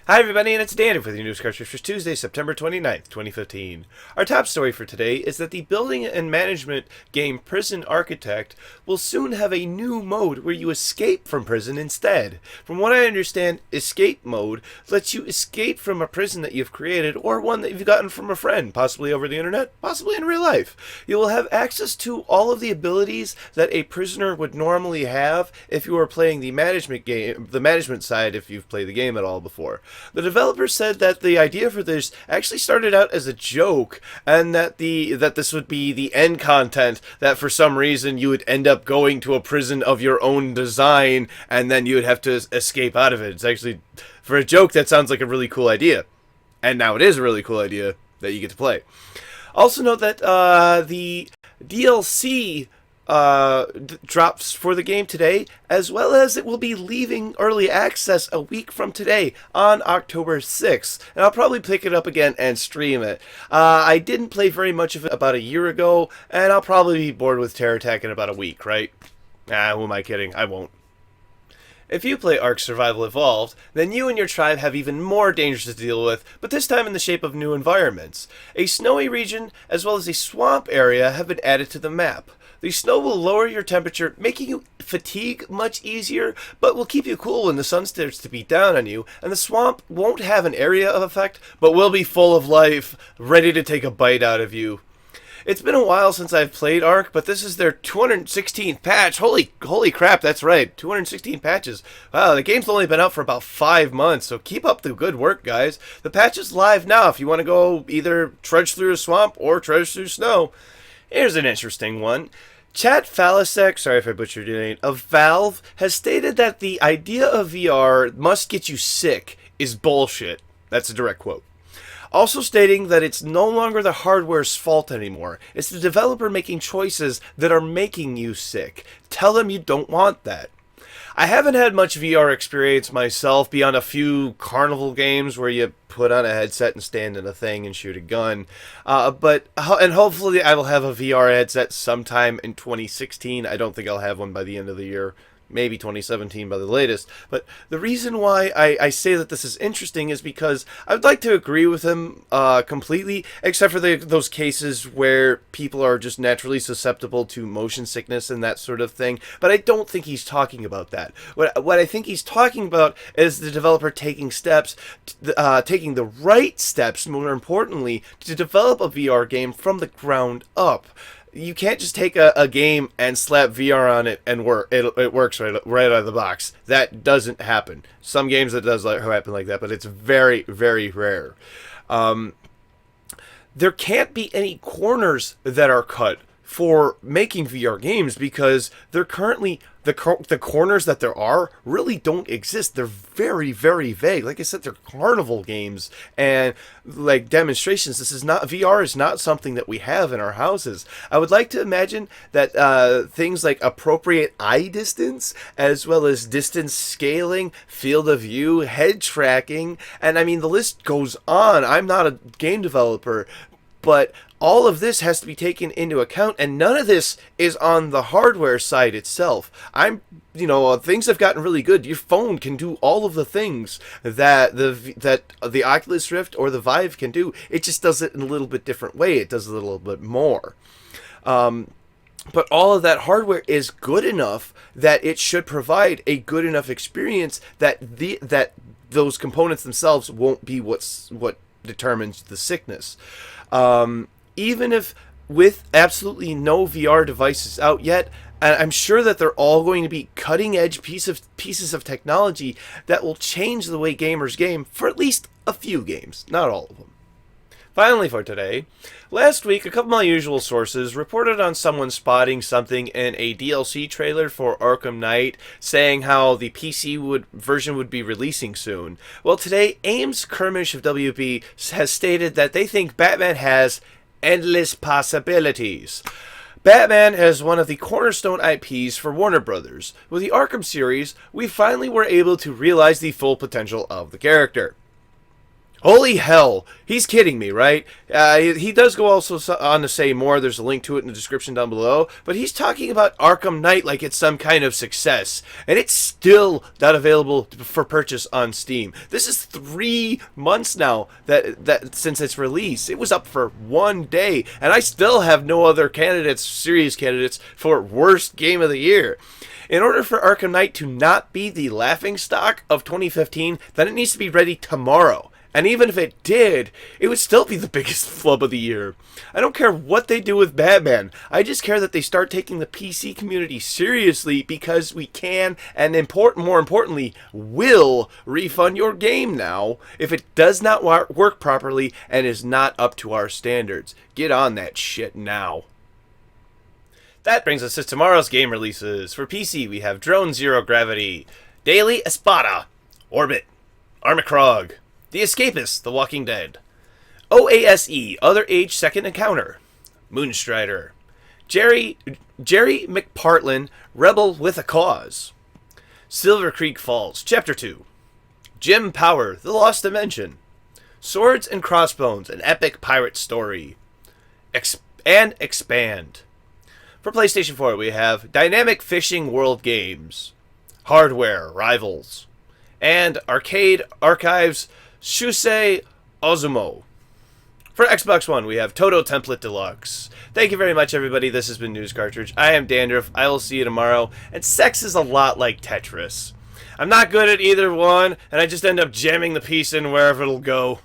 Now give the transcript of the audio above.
Hi everybody, and it's Danny with the News Cartridge for Tuesday, September 29th, 2015. Our top story for today is that the building and management game Prison Architect will soon have a new mode where you escape from prison instead. From what I understand, escape mode lets you escape from a prison that you've created or one that you've gotten from a friend, possibly over the internet, possibly in real life. You will have access to all of the abilities that a prisoner would normally have if you were playing the management side if you've played the game at all before. The developer said that the idea for this actually started out as a joke, and that this would be the end content, that for some reason you would end up going to a prison of your own design, and then you would have to escape out of it. It's actually, for a joke, that sounds like a really cool idea. And now it is a really cool idea that you get to play. Also note that the DLC drops for the game today, as well as it will be leaving early access a week from today on October 6th, and I'll probably pick it up again and stream it. I didn't play very much of it about a year ago, and I'll probably be bored with Terror Attack in about a week, right? Who am I kidding? I won't. If you play Ark Survival Evolved, then you and your tribe have even more dangers to deal with, but this time in the shape of new environments. A snowy region, as well as a swamp area, have been added to the map. The snow will lower your temperature, making you fatigue much easier, but will keep you cool when the sun starts to beat down on you, and the swamp won't have an area of effect, but will be full of life, ready to take a bite out of you. It's been a while since I've played Ark, but this is their 216th patch. Holy crap, that's right, 216 patches. Wow, the game's only been out for about 5 months, so keep up the good work, guys. The patch is live now if you want to go either trudge through a swamp or trudge through snow. Here's an interesting one. Chat Falasek, sorry if I butchered your name, of Valve has stated that the idea of VR must get you sick is bullshit. That's a direct quote. Also stating that it's no longer the hardware's fault anymore. It's the developer making choices that are making you sick. Tell them you don't want that. I haven't had much VR experience myself beyond a few carnival games where you put on a headset and stand in a thing and shoot a gun. But hopefully I will have a VR headset sometime in 2016. I don't think I'll have one by the end of the year. Maybe 2017 by the latest. But the reason why I say that this is interesting is because I would like to agree with him completely, except for those cases where people are just naturally susceptible to motion sickness and that sort of thing. But I don't think he's talking about that. What I think he's talking about is the developer taking steps, taking the right steps, more importantly, to develop a VR game from the ground up. You can't just take a game and slap VR on it and work. It works right out of the box. That doesn't happen. Some games it does happen like that, but it's very, very rare. There can't be any corners that are cut for making VR games because they're currently the corners that there are really don't exist. They're very, very vague. Like I said, they're carnival games and like demonstrations. VR is not something that we have in our houses. I would like to imagine that things like appropriate eye distance, as well as distance scaling, field of view, head tracking, and I mean the list goes on. I'm not a game developer, but all of this has to be taken into account, and none of this is on the hardware side itself. Things have gotten really good. Your phone can do all of the things that the Oculus Rift or the Vive can do. It just does it in a little bit different way. It does a little bit more. But all of that hardware is good enough that it should provide a good enough experience that those components themselves won't be what determines the sickness. Even if with absolutely no VR devices out yet, and I'm sure that they're all going to be cutting-edge pieces of technology that will change the way gamers game for at least a few games, not all of them. Finally for today, last week a couple of my usual sources reported on someone spotting something in a DLC trailer for Arkham Knight, saying how the PC version would be releasing soon. Well, today Ames Kermish of WB has stated that they think Batman has endless possibilities. Batman is one of the cornerstone IPs for Warner Brothers. With the Arkham series, we finally were able to realize the full potential of the character. Holy hell. He's kidding me, right? He does go also on to say more. There's a link to it in the description down below. But he's talking about Arkham Knight like it's some kind of success. And it's still not available for purchase on Steam. This is 3 months now that since its release. It was up for 1 day. And I still have no other serious candidates for worst game of the year. In order for Arkham Knight to not be the laughingstock of 2015, then it needs to be ready tomorrow. And even if it did, it would still be the biggest flub of the year. I don't care what they do with Batman. I just care that they start taking the PC community seriously, because we can, and more importantly, will refund your game now if it does not work properly and is not up to our standards. Get on that shit now. That brings us to tomorrow's game releases. For PC, we have Drone Zero Gravity, Daily Espada, Orbit, Armicrog, The Escapist, The Walking Dead, OASE, Other Age Second Encounter, Moonstrider, Jerry McPartlin, Rebel with a Cause, Silver Creek Falls, Chapter 2, Jim Power, The Lost Dimension, Swords and Crossbones, An Epic Pirate Story, and Expand. For PlayStation 4, we have Dynamic Fishing World Games, Hardware Rivals, and Arcade Archives Shusei Ozumo. For Xbox One, we have Toto Template Deluxe. Thank you very much, everybody. This has been News Cartridge. I am Dandruff. I will see you tomorrow. And sex is a lot like Tetris. I'm not good at either one, and I just end up jamming the piece in wherever it'll go.